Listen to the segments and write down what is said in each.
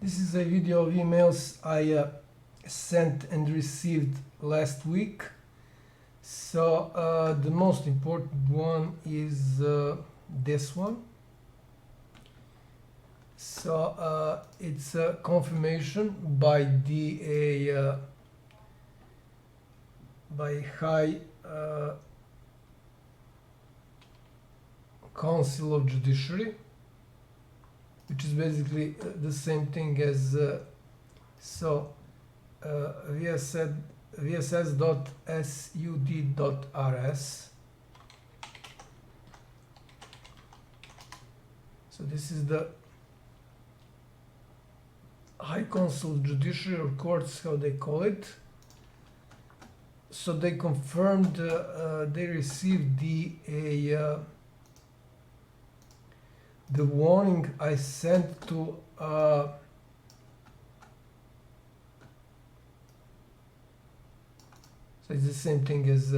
This is a video of emails I sent and received last week. So the most important one is this one. So it's a confirmation by the by High Council of Judiciary, which is basically the same thing as vss.sud.rs. So this is the High Council of Judiciary, or courts, how they call it. So they confirmed they received the warning I sent to so it's the same thing as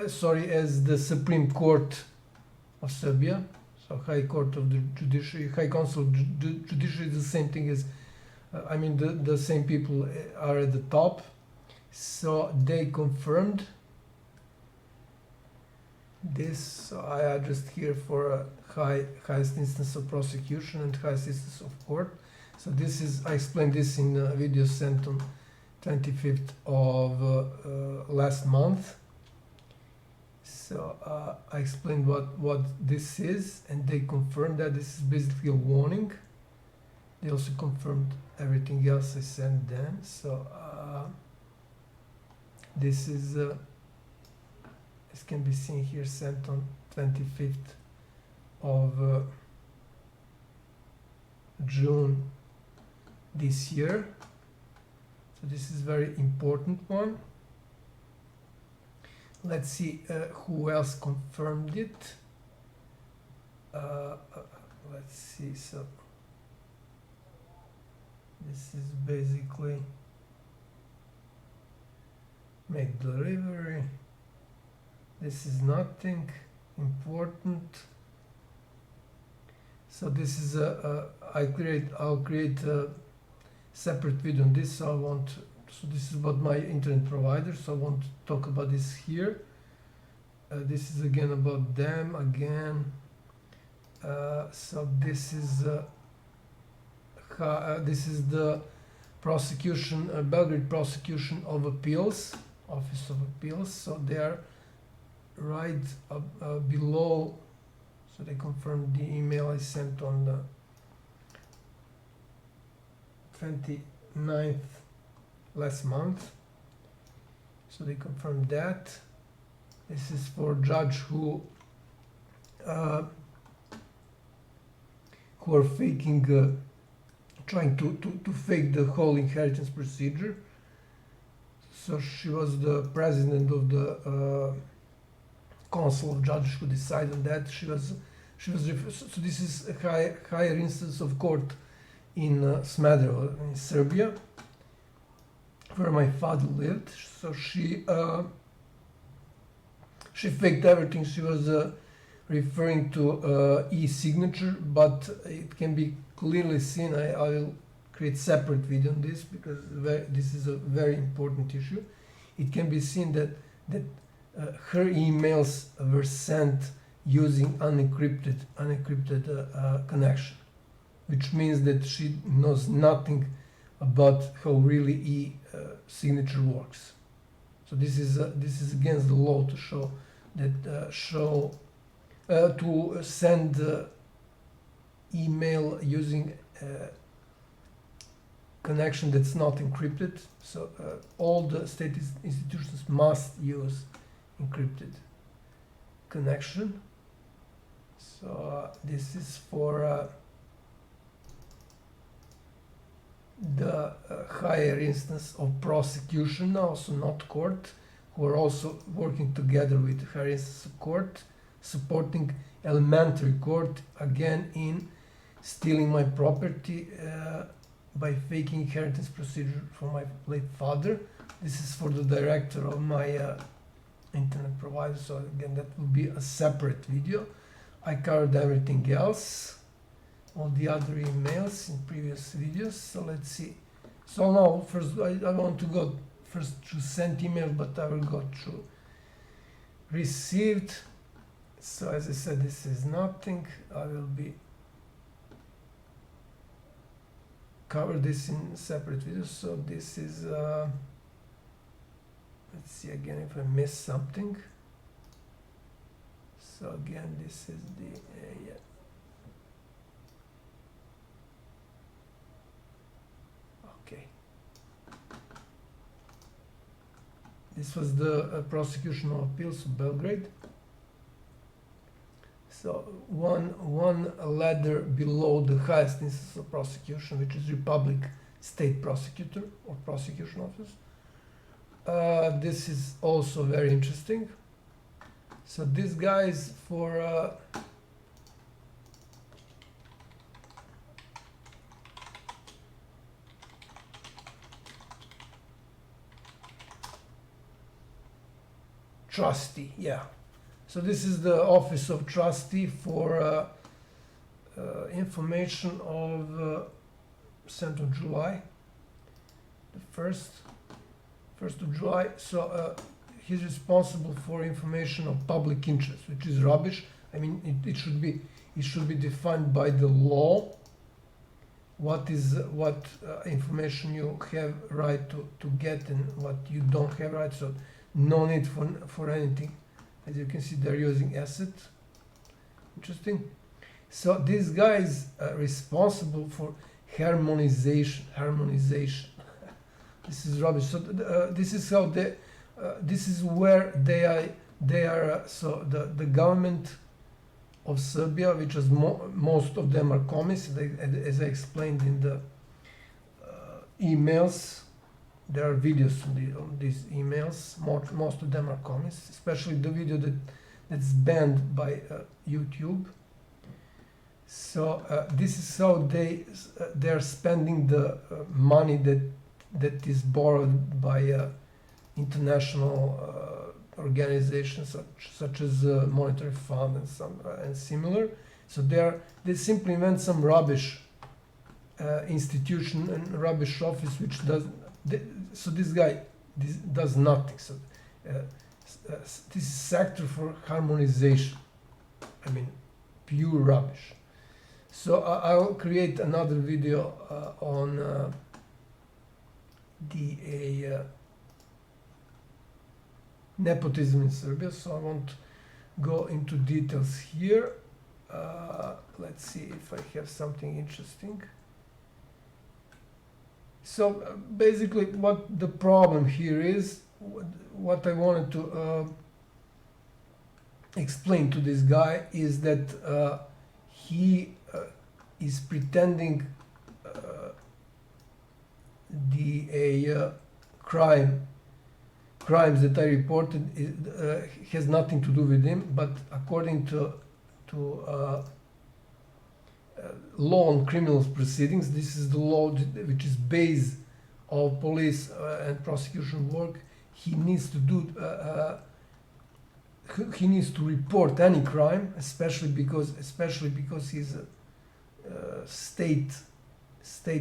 as the Supreme Court of Serbia. So High Court of the Judiciary, High Council of Judiciary is the same thing as the same people are at the top. So they confirmed this. So I addressed here for highest instance of prosecution and highest instance of court. So this is, I explained this in a video sent on 25th of last month. So I explained what this is, and they confirmed that this is basically a warning. They also confirmed everything else I sent them. So this is this can be seen here, sent on 25th of June this year. So this is very important one. Let's see who else confirmed it. Let's see. So this is basically make delivery. This is nothing important. So this is I'll create a separate video on this. So this is about my internet provider, so I want to talk about this here. This is again about them again. So this is the prosecution, Belgrade Prosecution of Appeals, Office of Appeals. So they are right below. So they confirmed the email I sent on the 29th last month. So they confirmed that. This is for judge who are faking, trying to fake the whole inheritance procedure. So she was the president of the council of judges who decided on that. She was so this is a higher instance of court in Smederevo in Serbia, where my father lived. So she faked everything. She was referring to e-signature, but it can be clearly seen. I will create separate video on this because this is a very important issue. It can be seen that her emails were sent using unencrypted connection, which means that she knows nothing about how really e-signature works. So this is against the law to show that to send email using connection that's not encrypted. So all the state institutions must use encrypted connection. So this is for the higher instance of prosecution now, so not court, who are also working together with higher instance of court, supporting elementary court again in stealing my property by faking inheritance procedure from my late father. This is for the director of my internet provider. So again, that will be a separate video. I covered everything else. all the other emails in previous videos. So let's see. So now first I want to go first to sent email, but I will go to received. So as I said, this is nothing. I will be cover this in separate videos. So this is let's see again if I missed something. So again, this is the yeah. Okay. This was the prosecution of appeals of Belgrade. So one ladder below the highest instance of prosecution, which is Republic State Prosecutor or Prosecution Office. This is also very interesting. So this guy is for trustee, yeah. So this is the office of trustee for information of sent on July, the 1st of July. So he's responsible for information of public interest, which is rubbish. I mean, it should be defined by the law. What information you have right to get and what you don't have right. So no need for anything. As you can see, they're using asset. Interesting. So this guy is responsible for harmonization. This is rubbish. So this is how this is where they are. So the government of Serbia, which is most of them are communists, as I explained in the emails. There are videos on these emails. Most of them are communists, especially the video that's banned by YouTube. So this is how they are spending the money that is borrowed by international organizations such as Monetary Fund and similar. So they simply invent some rubbish institution and rubbish office which does. So this guy does nothing. So this is sector for harmonization. I mean, pure rubbish. So I will create another video on the nepotism in Serbia. So I won't go into details here. Let's see if I have something interesting. So basically what the problem here is, what I wanted to explain to this guy is that he is pretending the crimes that I reported has nothing to do with him, but according to law on criminal proceedings, this is the law which is base of police and prosecution work. He needs to do he needs to report any crime, especially because he's a state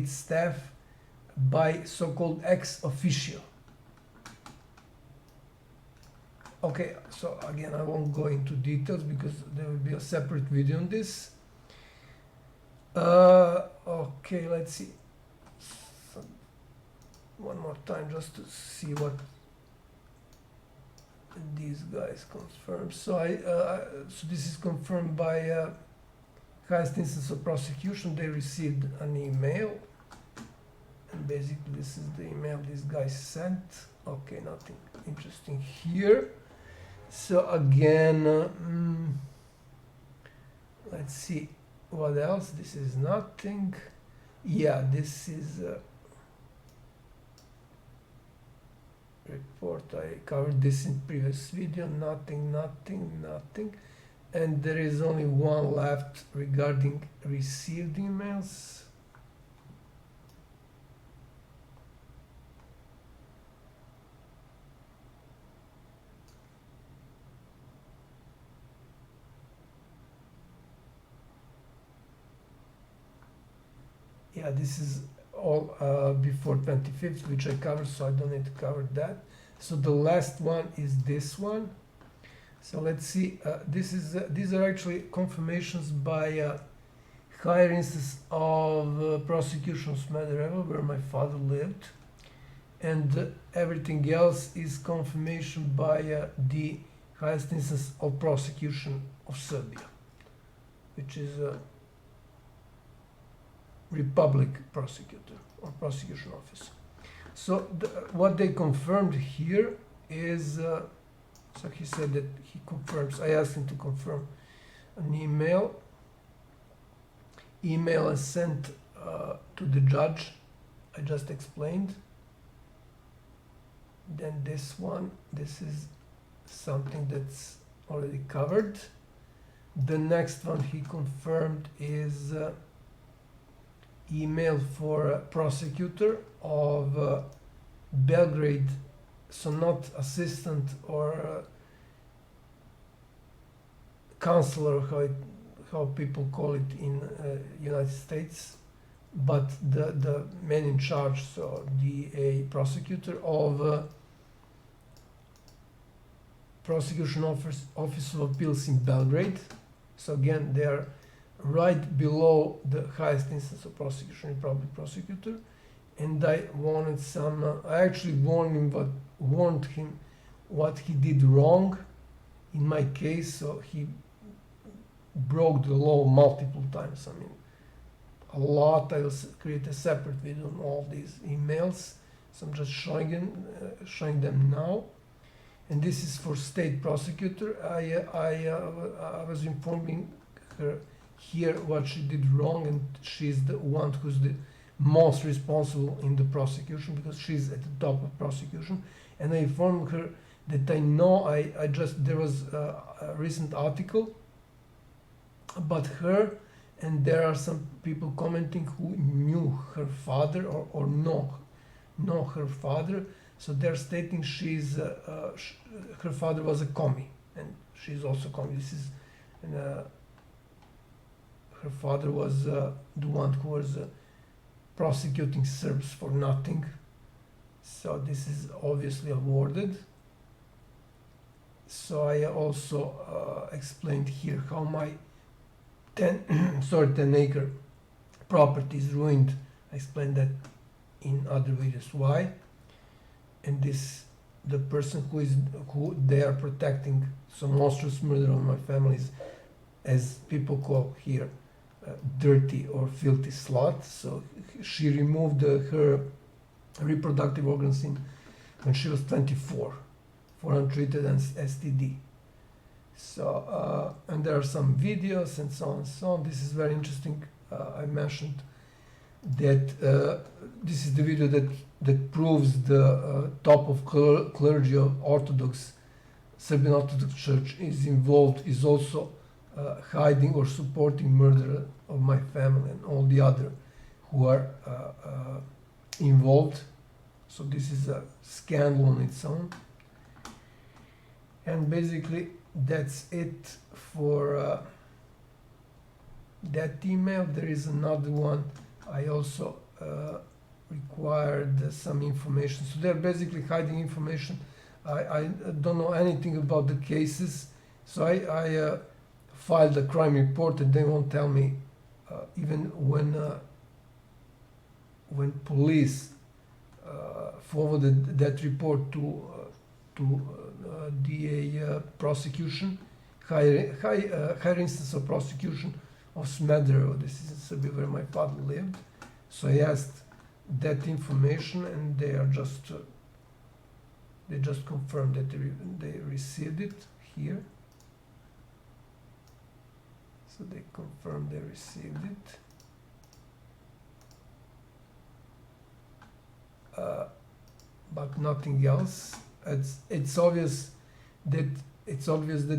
staff by so-called ex officio. Okay, so again, I won't go into details because there will be a separate video on this. Okay, let's see. So, one more time just to see what these guys confirm. So so this is confirmed by highest instance of prosecution. They received an email, and basically this is the email this guy sent. Okay, nothing interesting here. So again, let's see what else. This is nothing. Yeah, this is report. I covered this in previous video. Nothing. And there is only one left regarding received emails. yeah, this is all before 25th, which I covered, so I don't need to cover that. So the last one is this one. So let's see. These are actually confirmations by higher instance of prosecution of Smederevo, where my father lived, and everything else is confirmation by the highest instance of prosecution of Serbia, which is a Republic prosecutor or prosecution office. So what they confirmed here is, so he said that he confirms, I asked him to confirm an email is sent to the judge, I just explained. Then this one, this is something that's already covered. The next one he confirmed is email for a prosecutor of Belgrade, so not assistant or counselor, how people call it in United States, but the man in charge, so a prosecutor of Prosecution Office of Appeals in Belgrade. So again, they are right below the highest instance of prosecution, Republic prosecutor. And I wanted some, I actually warned him what he did wrong in my case, so he broke the law multiple times. I mean, a lot. I will create a separate video on all these emails, so I'm just showing them now. And this is for state prosecutor. I was informing her here what she did wrong, and she's the one who's the most responsible in the prosecution because she's at the top of prosecution. And I informed her that I know there was a recent article about her, and there are some people commenting who knew her father or know her father. So they're stating her father was a commie, and she's also commie. This is, her father was the one who was prosecuting Serbs for nothing. So this is obviously awarded. So I also explained here how my 10-acre property is ruined. I explained that in other videos why. And the person who they are protecting, so monstrous murder on my family is, as people call here, dirty or filthy slut. So she removed her reproductive organs when she was 24 for untreated STD. So and there are some videos and so on and so on. This is very interesting. I mentioned that this is the video that proves the top of clergy of Serbian Orthodox Church is also hiding or supporting murder of my family and all the other who are involved. So this is a scandal on its own. And basically that's it for that email. There is another one. I also required some information. So they're basically hiding information. I don't know anything about the cases. So I filed a crime report, and they won't tell me even when police forwarded that report to DA prosecution, higher instance of prosecution of Smederevo. This is in Serbia where my father lived. So I asked that information, and they just confirmed that they received it here. So they confirmed they received it. But nothing else. It's obvious that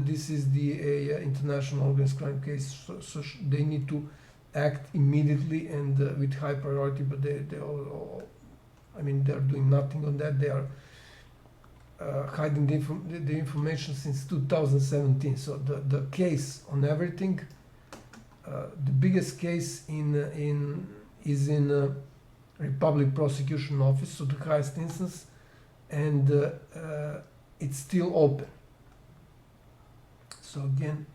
this is the international organized crime case. So they need to act immediately and with high priority. But they're doing nothing on that. They are hiding the information since 2017. So the case on everything, the biggest case is in Republic Prosecution Office, so the highest instance, and it's still open. So again,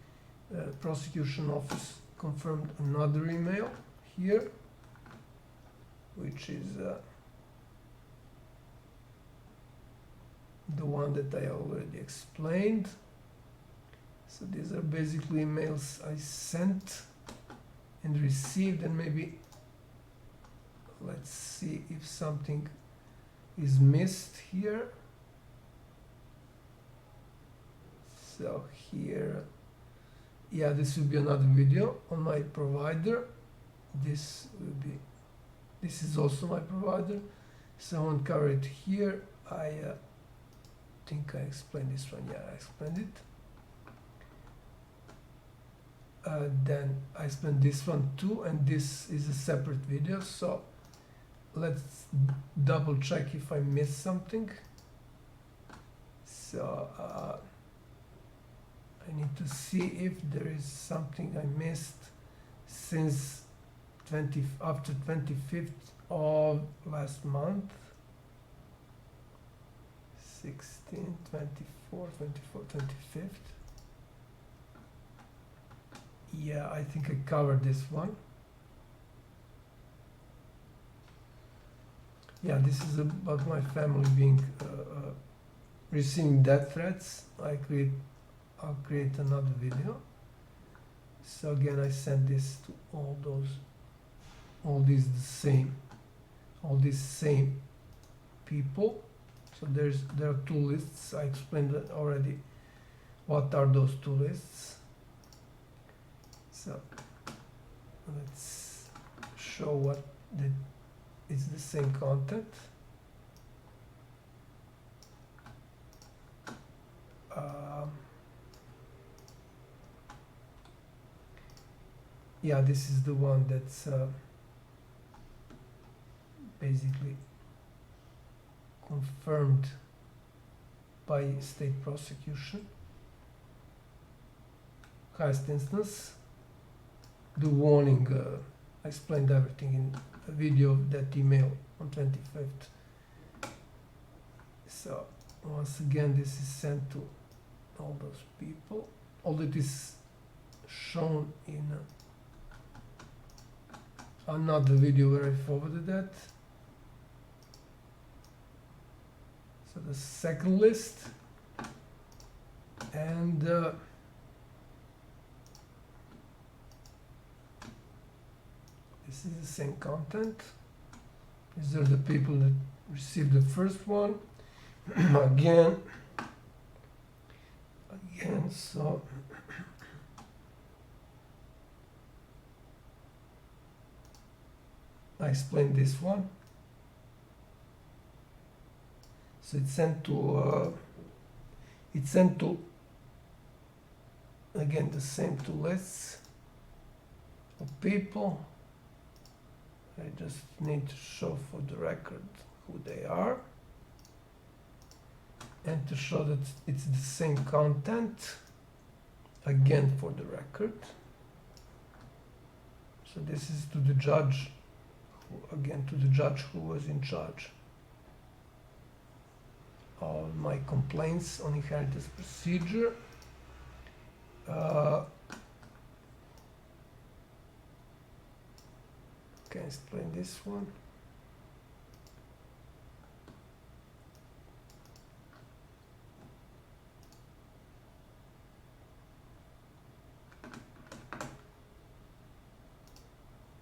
Prosecution Office confirmed another email here, which is the one that I already explained. So these are basically emails I sent and received, and maybe let's see if something is missed here. So here, yeah, this will be another video on my provider. This is also my provider. So I won't cover it here. I think I explained this one. Yeah, I explained it. Then I explained this one too, and this is a separate video. So let's double check if I missed something. So I need to see if there is something I missed since after 25th of last month. 16, 24, 25th. Yeah, I think I covered this one. Yeah, this is about my family being receiving death threats. I'll create another video. So again, I sent this to all these same people. So there are two lists. I explained already what are those two lists. So let's show what it's the same content. Yeah, this is the one that's basically confirmed by state prosecution, highest instance. The warning, I explained everything in a video of that email on 25th. So once again, this is sent to all those people. All that is shown in another video where I forwarded that. So the second list, and this is the same content. These are the people that received the first one. again, so I explained this one. So it's sent to again the same two lists of people. I just need to show for the record who they are, and to show that it's the same content, again for the record. So this is to the judge, to the judge who was in charge of my complaints on inheritance procedure. Can I explain this one?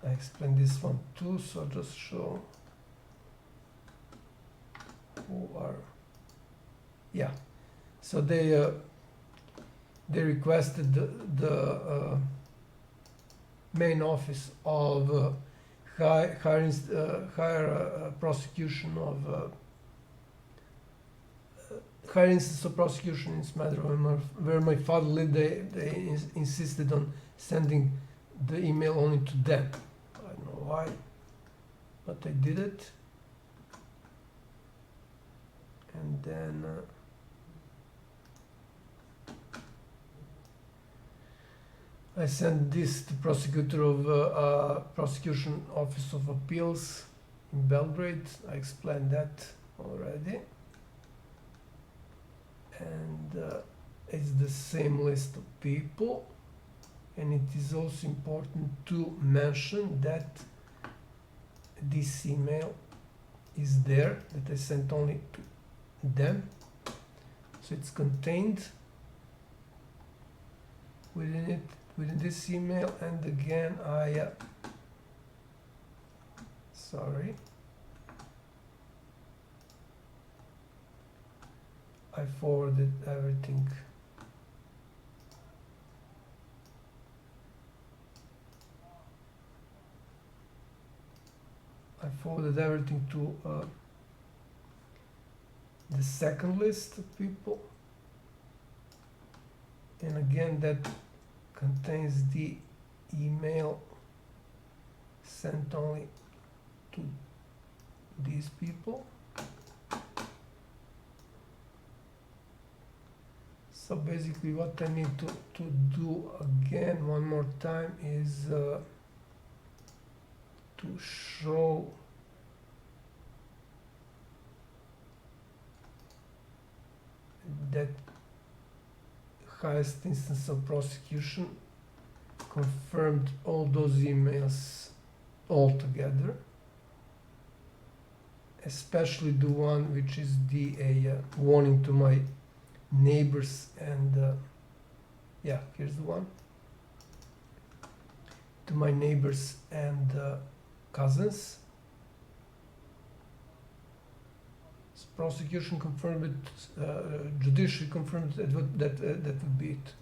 I explained this one too, so I'll just show who are. Yeah, so they requested the main office of higher prosecution of higher instance of prosecution in this matter where my father lived. They insisted on sending the email only to them. I don't know why, but I did it. And then I sent this to prosecutor of Prosecution Office of Appeals in Belgrade. I explained that already. And it's the same list of people. And it is also important to mention that this email is there, that I sent only to them. So it's contained within this email. And again, I forwarded everything. I forwarded everything to the second list of people, and again that contains the email sent only to these people. So basically what I need to do again one more time is to show that highest instance of prosecution confirmed all those emails all together, especially the one which is the warning to my neighbors, and yeah, here's the one to my neighbors and cousins. Prosecution confirmed it, judiciary confirmed that would be it,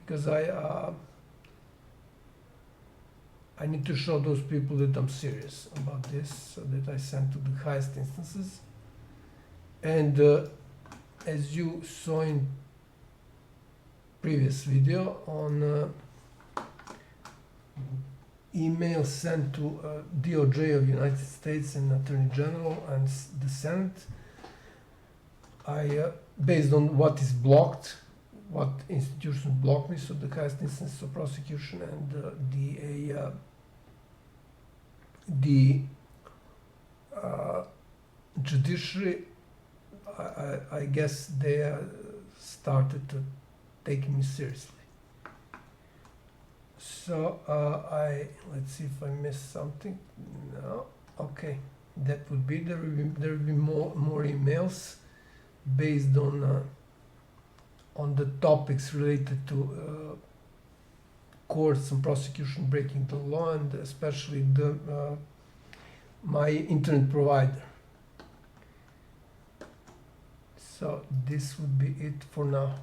because I need to show those people that I'm serious about this, so that I sent to the highest instances. And as you saw in previous video on email sent to DOJ of United States and Attorney General and the Senate, I based on what is blocked, what institutions block me, so the highest instance of prosecution and the judiciary, I guess they started to take me seriously. So let's see if I missed something. No, okay, that would be there will be more emails based on the topics related to courts and prosecution breaking the law, and especially my internet provider. So this would be it for now.